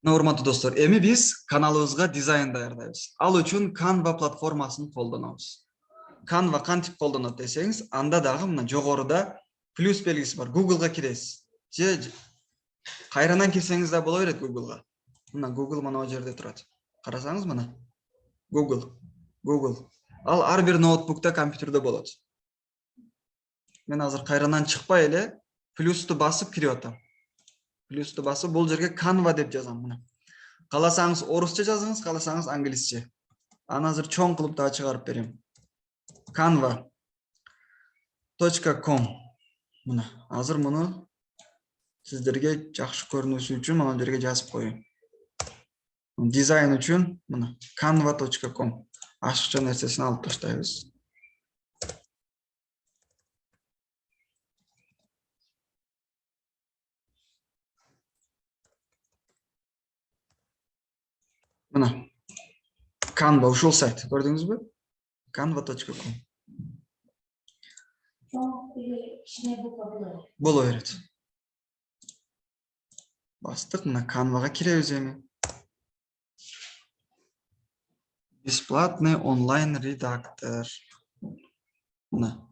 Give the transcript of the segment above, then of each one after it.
Урматтуу достор, эми биз каналыбызга дизайн даярдайбыз. Ал үчүн Canva платформасын колдонобуз. Canva кантип колдонот десеңиз, анда дагы мына жогоруда плюс белгиси бар. Google'га киресиз. Же кайрадан кирсеңиз да боло берет Google'га. Мына Google мына о жерде турат. Карасаңыз мына. Google. Ал ар бир ноутбукта, компьютерде болот. Мен азыр кайрадан чыкпай эле плюсту басып кирип атам. Плюсту басып бул жерге Canva деп жазам мына. Каласаңыз орусча жазыңыз, каласаңыз англисче. Аны азыр чоң кылып да чыгарып берем. Canva.com. Мына азыр муну сиздерге жакшы көрүнүшү үчүн мына жерге жазып коеюн. Дизайн үчүн мына Canva.com. Ашыкча нерсесин алып таштайбыз. Мына Canva ушул сайт, көрдүңүзбү? Canva.com. Боло берет. Бастык, мына Canva'га киребиз эми. Бесплатный онлайн редактор. Мына.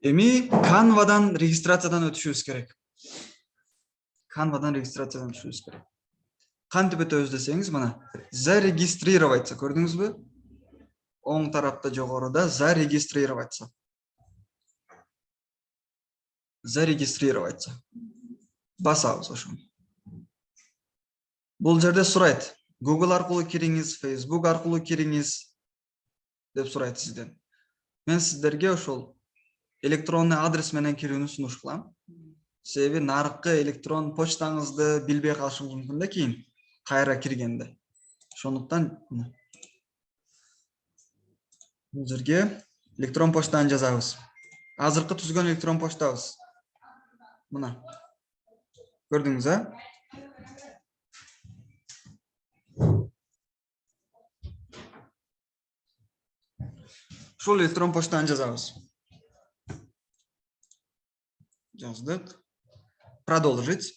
Эми Canva'дан регистрациядан өтүшүбүз керек. Кантип өтөбүз десеңиз, мына зарегистрироваться, көрдүңүзбү? Оң тарапта жогоруда зарегистрироваться. Басабыз ошону. Бул жерде сурайт. Google аркылуу кириңиз, Facebook аркылуу кириңиз деп сурайт сизден. Мен сиздерге ошол электронный адрес менен кирүүнү сунуш кылам. Себеби наркы электрон почтаңызды билбей калышыңыз мүмкүн да кийин кайра киргенде. Ошондуктан бул жерге электрон почтаны жазабыз. Азыркы түзгөн электрон почтабыз. Мына. Көрдүңүз, а? Ушул электрон почтаны жазабыз. Жаздык. Продолжить.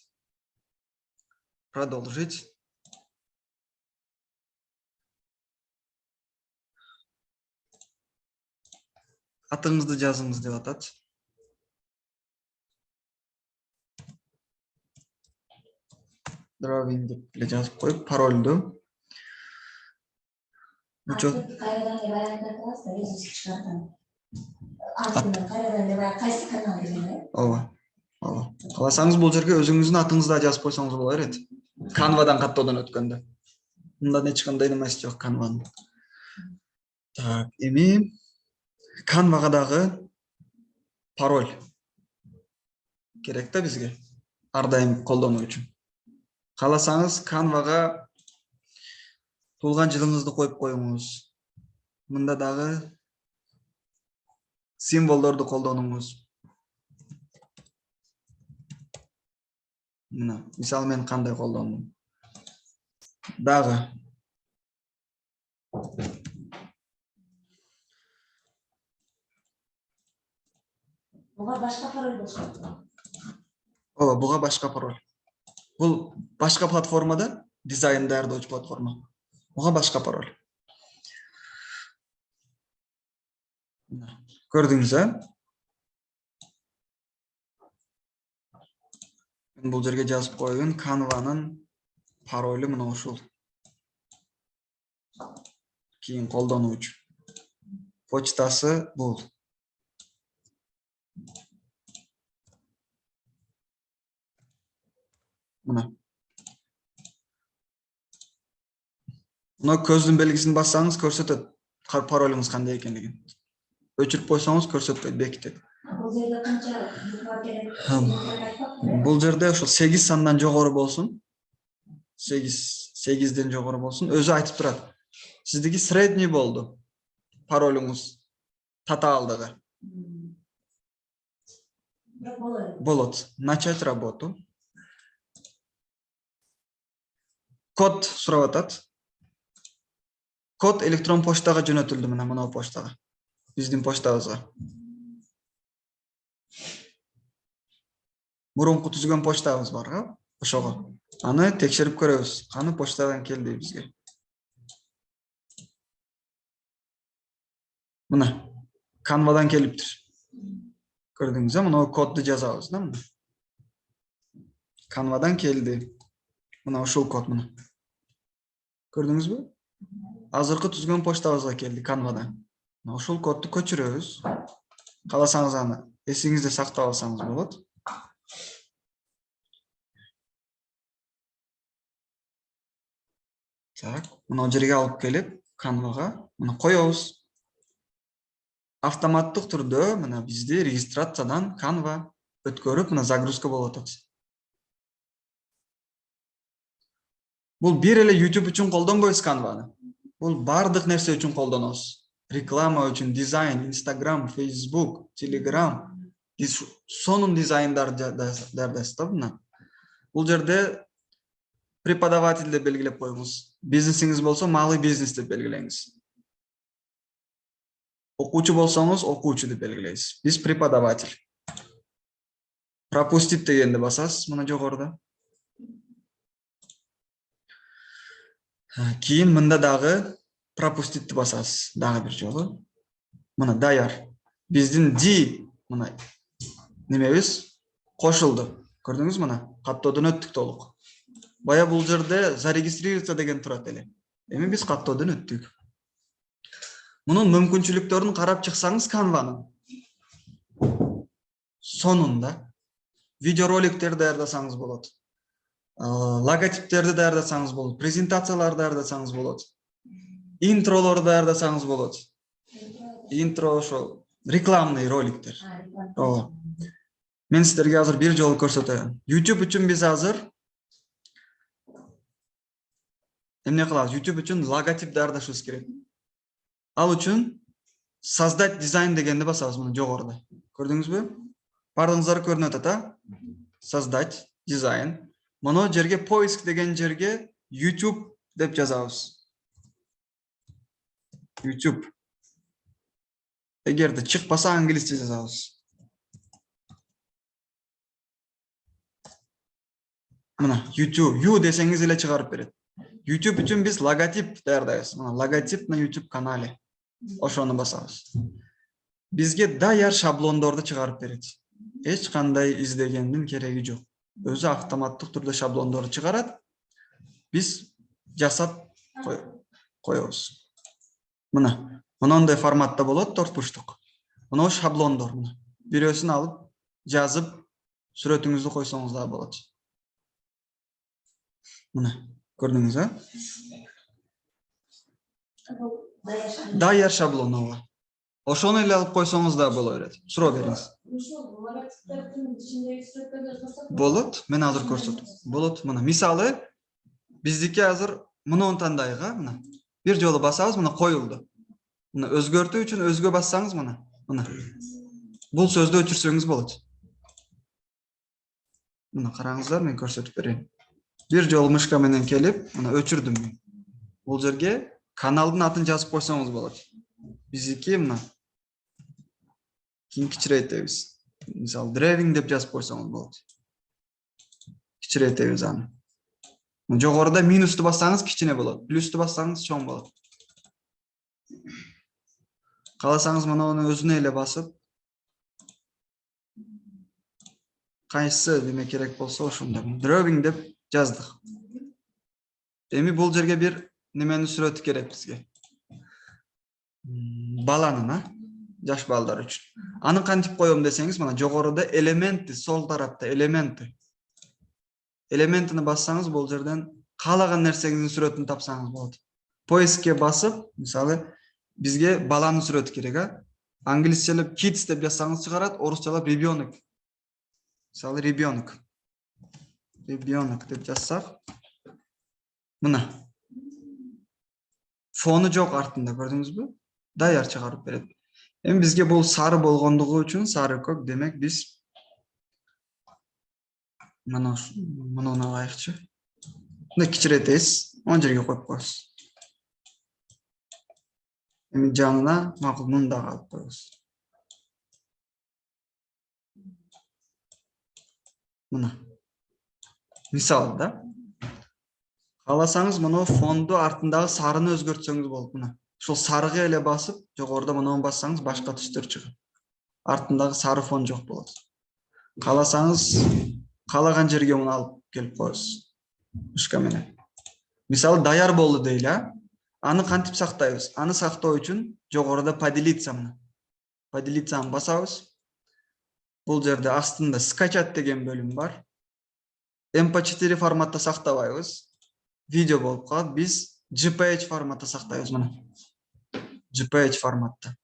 Атыңызды жазыңыз деп атат. Дровин деп эле жазып коюп, паролду. Ооба. Каласаңыз бул жерге өзүңүздүн атыңызды да жазып койсоңуз боло берет. Canva'дан каттоодон өткөндө. Мындан эч кандай немеси жок Canva'нын. Так, эми Canva'га дагы пароль керек да бизге. Ар дайым колдонуу үчүн. Каласаңыз Canva'га туулган жылыңызды коюп коюңуз. Мында дагы символдорду колдонуңуз. Мына, мисалы мен кандай колдондум. Дагы буга башка пароль болсо. Ооба, буга башка пароль. Бул башка платформада, дизайн даярдоочу платформа. Буга башка пароль. Көрдүңүз, а? Мен бул жерге жазып коюн, Canva'нын паролу мына ушул. Кийин колдонуу үчүн. Почтасы бул. Мына. Мына көздүн белгисин бассаңыз көрсөтөт паролуңуз кандай экендигин. Өчүрүп койсоңуз көрсөтпөйт, бекитет. Бул жерде канча буква керек? Бул жерде ошол 8 сандан жогору болсун. 8ден жогору болсун. Өзү айтып турат. Сиздики средний болду. Паролуңуз татаалдыгы. Болот. Начать работу. Код сурап атат. Код электрон почтага жөнөтүлдү мына почтага. Биздин почтабызга. Мурунку түзгөн почтабыз бар, Ошого. Аны текшерип көрөбүз. Каны почтадан келди бизге. Мына Canva'дан келиптир. Көрдүңүз, мына кодду жазабыз да. Canva'дан келди. Мына ошол код мына. Көрдүңүзбү? Азыркы түзгөн почтабызга келди Canva'дан. Ошол кодду көчүрөбүз. Кааласаңыз аны эсиңизде сактап алсаңыз болот. Так, мына жерге алып келип, Canva'га мына коебуз. Автоматтык түрдө мына бизди регистрациядан Canva өткөрүп, мына загрузка болуп атат. Бул бир эле YouTube үчүн колдонбойбуз Canva'ны. Бул бардык нерсе үчүн колдонобуз. Реклама үчүн, дизайн, Instagram, Facebook, Telegram, сонун дизайндар даярдайсыз да мына. Бул жерде преподаватель деп белгилеп коюңуз. Бизнесиңиз болсо, малый бизнес деп белгилеңиз. Окуучу болсоңуз, окуучу деп белгилейсиз. Биз преподаватель. Пропустить дегенди басасыз мына жогоруда. Кийин мында дагы пропустить басасыз, дагы бир жолу. Мына даяр. Биздин ди мына немебиз кошулду. Көрдүңүз мына, каттоодон өттүк толук. Бая бул жерде зарегистрироваться деген турат эле. Эми биз каттоодон өттүк. Мунун мүмкүнчүлүктөрүн карап чыксаңыз Canva'нын. Сонунда видеороликтер даярдасаңыз болот. Логотиптерди даярдасаңыз болот, презентацияларды даярдасаңыз болот. Интролорду даярдасаңыз болот. Интро ошол рекламный роликтер. Ооба. Мен сиздерге азыр бир жолу көрсөтөйүн. YouTube үчүн биз азыр эмне кылабыз? YouTube үчүн логотип даярдашыбыз керек. Ал үчүн создать дизайн дегенди басабыз мына жогоруда. Көрдүңүзбү? Бардыгыңыздар көрүнүп атат, а? Создать дизайн. Мына жерге поиск деген жерге YouTube деп жазабыз. YouTube. Эгерде чыкпаса англисче жазабыз. Мына YouTube, U десеңиз эле чыгарып берет. YouTube үчүн биз логотип даярдайбыз. Мына логотип на YouTube канале. Ошону басабыз. Бизге даяр шаблондорду чыгарып берет. Эч кандай издегендин кереги жок. Өзү автоматтык түрдө шаблондорду чыгарат. Биз жасап коебуз. Мына, мындай форматта болот, 4 бурчтук. Мына шаблондор мына. Бирөөсүн алып, жазып, сүрөтүңүздү койсоңуз да болот. Мына, көрдүңүз, а? Даяр шаблон ооба. Ошону эле алып койсоңуз да боло берет. Суроо бериңиз. Болот, мен азыр көрсөтөм. Болот, мына мисалы биздики азыр муну тандайга, мына. Бир жолу басабыз, мына коюлду. Мына өзгөртүү үчүн өзгө бассаңыз мына. Мына. Бул сөздү өчүрсөңүз болот. Мына караңыздар, мен көрсөтүп берейин. Бир жолу мышка менен келип, мына өчүрдүм мен. Бул жерге каналдын атын жазып койсоңуз болот. Биздики мына кийин кичирейтебиз. Мисалы, драйвинг деп жазып койсоңуз болот. Кичирейтебиз аны. Жогоруда минусту бассаңыз кичине болот, плюсту бассаңыз чоң болот. Кааласаңыз мына өзүнө эле басып, кайсы деме керек болсо ошондо драйвинг деп жаздык. Эми бул жерге бир немени сүрөтү керек бизге. Баланын, а? Жаш балдар үчүн. Аны кантип коем десеңиз, мына жогоруда элементи, сол тарапта элементи. Элементини бассаңыз, бул жерден каалаган нерсеңиздин сүрөтүн тапсаңыз болот. Поискке басып, мисалы, бизге баланын сүрөтү керек, а? Англисчелеп kids деп жазсаңыз чыгарат, орусчалап ребенок. Мисалы, ребенок. Ребенок деп жазсак, мына. Фону жок артында, көрдүңүзбү? Даяр чыгарып берет. Эми бизге бул сары болгондугу үчүн, сары көк, демек биз муну алайыкчы. Мына кичиретесиз, он жерге коюп коесуз. Эми жанына макул мунда алып коебуз. Мына. Мисалы да. Кааласаңыз мына фонду артындагы сарыны өзгөртсөңүз болот мына. Ошол сарыга эле басып, жогоруда муну бассаңыз башка түстөр чыгат. Артындагы сары фон жок болот. Кааласаңыз каалаган жерге муну алып келип коесуз. Мышка менен. Мисалы даяр болду дейли, аны кантип сактайбыз? Аны сактоо үчүн жогоруда поделиться мына. Поделицаны басабыз. Бул жерде астында скачать деген бөлүм бар. MP4 форматта сактабайбыз. Видео болуп калат. Биз JPEG форматта сактайбыз мына. JPEG форматта.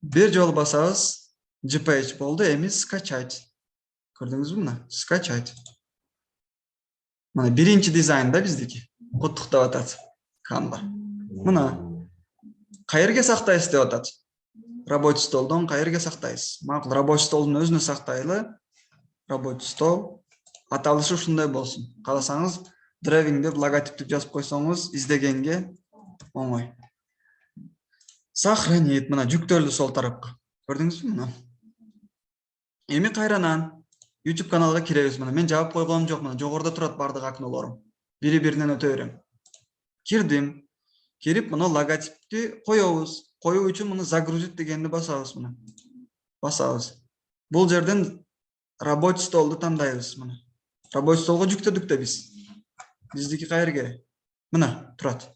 Бир жолу басабыз. JPEG болду, эми скачать. Көрдүңүзбү мына? Скачать. Мына биринчи дизайн да биздики. Куттуктап атат. Canva. Мына кайерге сактайсыз деп атат. Рабочий столдон кайерге сактайсыз? Макул, рабочий столдун өзүнө сактайлы. Рабочий стол. Аталышы ушундай болсун. Кааласаңыз драйвинг деп логотип жазып койсоңуз, издегенге оңой. Сохранить мына жүктөлдү сол тарапка. Көрдүңүзбү мына? Эми кайранан YouTube каналга киребиз мына. Мен жаап койгоным жок мына. Жогоруда турат бардык окнолорум. Бири-биринен өтө берем. Кирдим. Кирип мына логотипти коебуз. Коюу үчүн муну загрузить дегенди басабыз мына. Басабыз. Бул жерден рабочий столду тандайбыз мына. Рабочий столго жүктөдүк да биз. Биздики кайерге? Мына турат.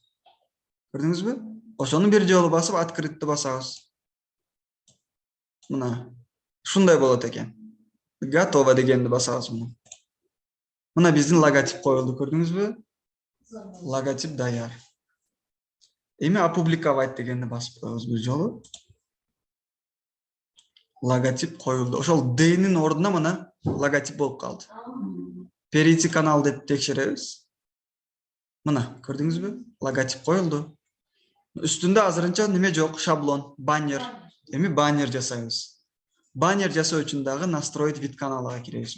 Көрдүңүзбү? Ошону бир жолу басып открытты басабыз. Мына ушундай болот экен. Готово дегенди басабыз мына. Мына биздин логотип коюлду, көрдүңүзбү? Логотип даяр. Эми опубликовать дегенди басып коебуз бир жолу. Логотип коюлду. Ошол D'нин ордуна мына логотип болуп калды. Перейти канал деп текшеребиз. Мына, көрдүңүзбү? Логотип коюлду. Үстүндө азырынча неме жок, шаблон, баннер. Эми баннер жасайбыз. Баннер жасоо үчүн дагы настроить вид каналга киребиз.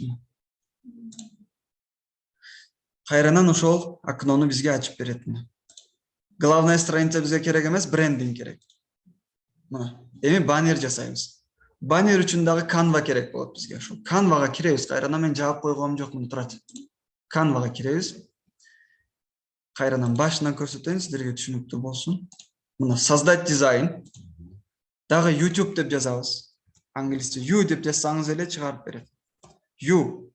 Кайранан ошол окнону бизге ачып берет. Главная страница бизге керек эмес, брендинг керек. Мына, эми баннер жасайбыз. Баннер үчүн дагы Canva керек болот бизге. Ошол Canvага киребиз. Кайранан мен жаап койгоным жок, мына турат. Canvага киребиз. Кайранан башынан көрсөтөйүн, сиздерге түшүнүктүү болсун. Мына создать дизайн. Дагы YouTube деп жазабыз. Англисче U деп жазсаңыз эле чыгарып берет. U.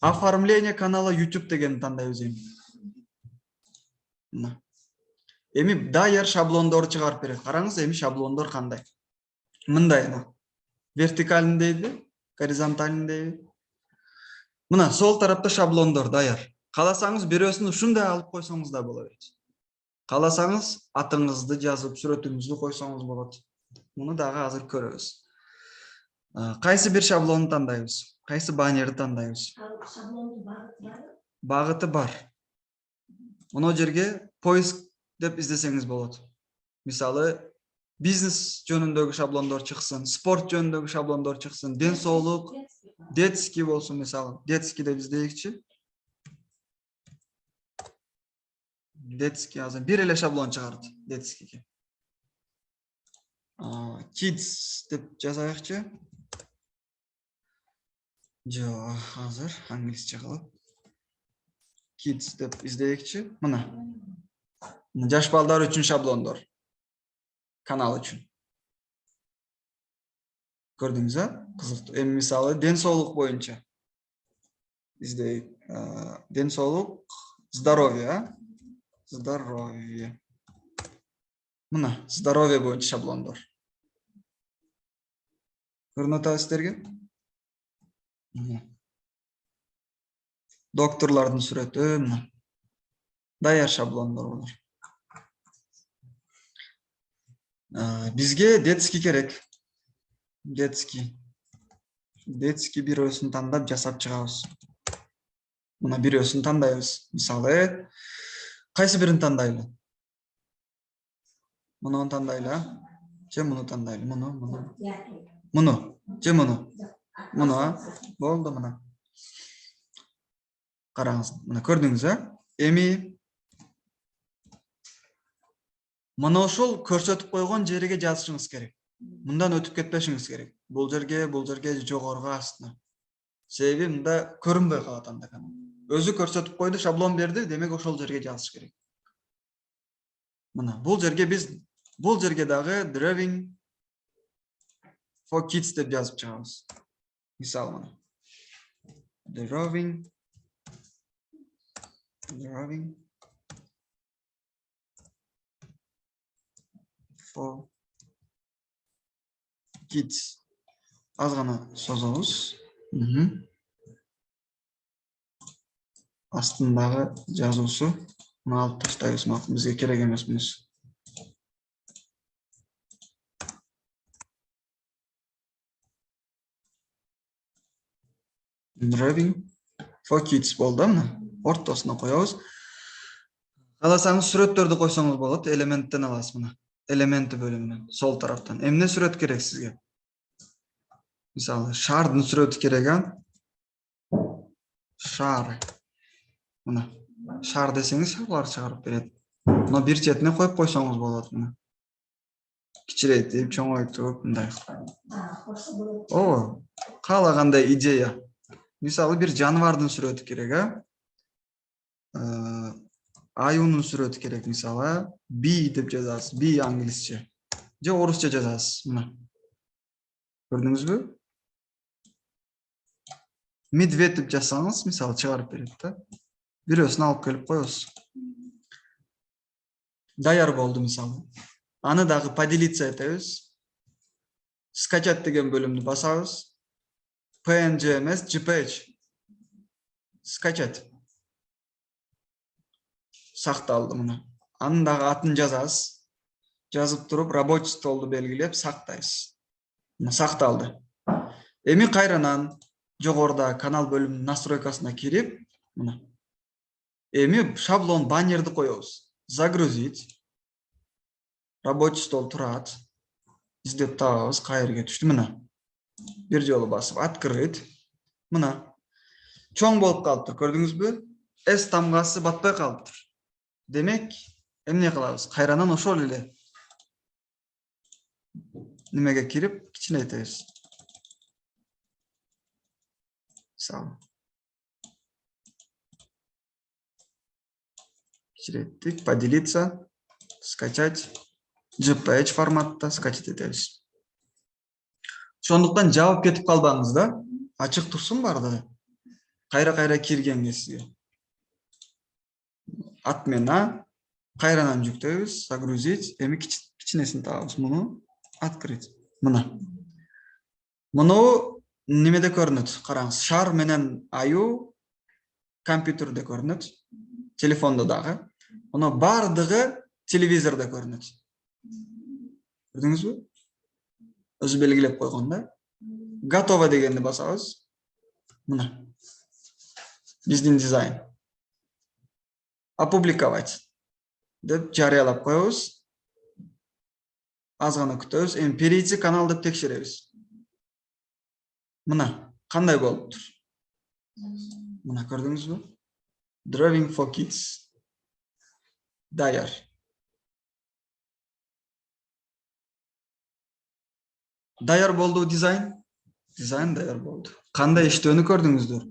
Оформление канала YouTube дегенди тандайбыз эми. Мына. Эми даяр шаблондор чыгарып берет. Караңыз, эми шаблондор кандай? Мындай мына. Вертикалын дейби, горизонталын дейби. Мына сол тарапта шаблондор даяр. Кааласаңыз бирөөсүн ушундай алып койсоңуз да боло берет. Кааласаңыз атыңызды жазып, сүрөтүңүздү койсоңуз болот. Муну дагы азыр көрөбүз. Кайсы бир шаблонду тандайбыз? Кайсы баннерди тандайбыз? Багыты бар. Мына жерге поиск деп издесеңиз болот. Мисалы, бизнес жөнүндөгү шаблондор чыксын, спорт жөнүндөгү шаблондор чыксын, ден соолук, детский болсун мисалы. Детский деп издейикчи. Детский азыр бир эле шаблон чыгарды детскийге. Kids деп жазайыкчы. Жок, азыр англисче кылып. Kids деп издейикчи. Мына. Жаш балдар үчүн шаблондор. Канал үчүн. Көрдүңүз, кызыктуу. Эми мисалы ден соолук боюнча издейик. Ден соолук, здоровье, здоровье. Мына, здоровье боюнча шаблондор. Көрүнүп атабы сиздерге? Докторлордун сүрөтү, мына. Даяр шаблондор булар. Бизге детский керек. Детский бирөөсүн тандап жасап чыгабыз. Мына бирөөсүн тандайбыз. Мисалы, кайсы бирин тандайлы? Муну тандайлы, же муну тандайлы? Муну, же муну? Муну, болду мына. Караңыз, мына көрдүңүз, Эми мына ошол көрсөтүп койгон жерге жазышыңыз керек. Мындан өтүп кетпешиңиз керек. Бул жерге жогорку астына. Себеби мында көрүнбөй калат анда канал. Өзү көрсөтүп койду, шаблон берди, демек ошол жерге жазыш керек. Мына бул жерге дагы drawing for kids деп жазып чыгабыз. Мисалы мына. Drawing for kids. Аз гана созобуз. Астындагы жазуусу муну алып таштайбыз, бизге керек эмес мүнөз. Drawing for kids болду, мына ортосуна коебуз. Кааласаңыз сүрөттөрдү койсоңуз болот, элементтен аласыз мына. Элементи бөлүмүнөн сол тараптан. Эмне сүрөт керек сизге? Мисалы, шардын сүрөтү керек, шар. Мына шар десеңиз, шарлар чыгарып берет. Мына бир четине коюп койсоңуз болот, мына. Кичирейтип, чоңойтуп, мындай. О, каалагандай идея. Мисалы, бир жаныбардын сүрөтү керек, аюунун сүрөтү керек, мисалы, bee деп жазасыз, bee англисче. Же орусча жазасыз, мына. Көрдүңүзбү? Медведь деп жазсаңыз, мисалы, чыгарып берет да. Бирөөсүн алып келип коебуз. Даяр болду, мисалы. Аны дагы поделиться этебиз. Скачать деген бөлүмдү басабыз. PNG эмес, JPEG. Скачать. Сакталды мына. Анын дагы атын жазасыз. Жазып туруп, рабочий столду белгилеп сактайсыз. Мына сакталды. Эми кайранан жогоруда канал бөлүмүнүн настройкасына кирип, мына. Эми шаблон баннерди коебуз. Загрузить. Рабочий стол турат. Издеп табабыз, кайерге түштү, мына. Бир жолу басып, открыть. Мына. Чоң болуп калыптыр, көрдүңүзбү? S тамгасы батпай калыптыр. Демек, эмне кылабыз? Кайранан ошол эле немеге кирип, кичинейтебиз. Мисалы. Кичиреттик, поделиться, скачать, JPEG форматта скачать этебиз. Ошондуктан жабып кетип калбаңыз да, ачык турсун бардыгы. Кайра-кайра киргенге сизге. Отмена, кайранан жүктөйбүз, загрузить, эми кичинесин табабыз, муну открыть. Мына. Муну немеде көрүнөт, караңыз, шар менен аю компьютерде көрүнөт, телефондо дагы. Муну бардыгы телевизордо көрүнөт. Көрдүңүзбү? Өзү белгилеп койгон да. Готово дегенди басабыз. Мына. Биздин дизайн. Опубликовать деп жарыялап коебуз. Аз гана күтөбүз. Эми перейти канал деп текшеребиз. Мына, кандай болуптур? Мына көрдүңүзбү? Drawing for kids. Даяр. Даяр болду дизайн. Дизайн даяр болду. Кандай иштөөнү көрдүңүздөр?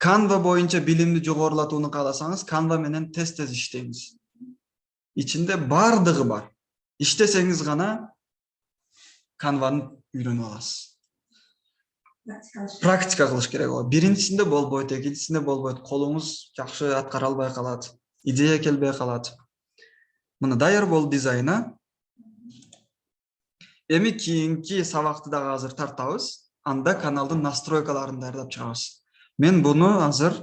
Canva боюнча билимди жогорулатууну кааласаңыз, Canva менен тез-тез иштейбиз. Ичинде бардыгы бар. Иштесеңиз гана Canva'ны үйрөнүп аласыз. Практика кылыш керек болот. Биринчисинде болбойт, экинчисинде болбойт. Колуңуз жакшы аткара албай калат. Идея келбей калат. Мына даяр болду дизайна. Эми кийинки сабакты дагы азыр тартабыз. Анда каналдын настройкаларын даярдап чыгабыз. Мен буну азыр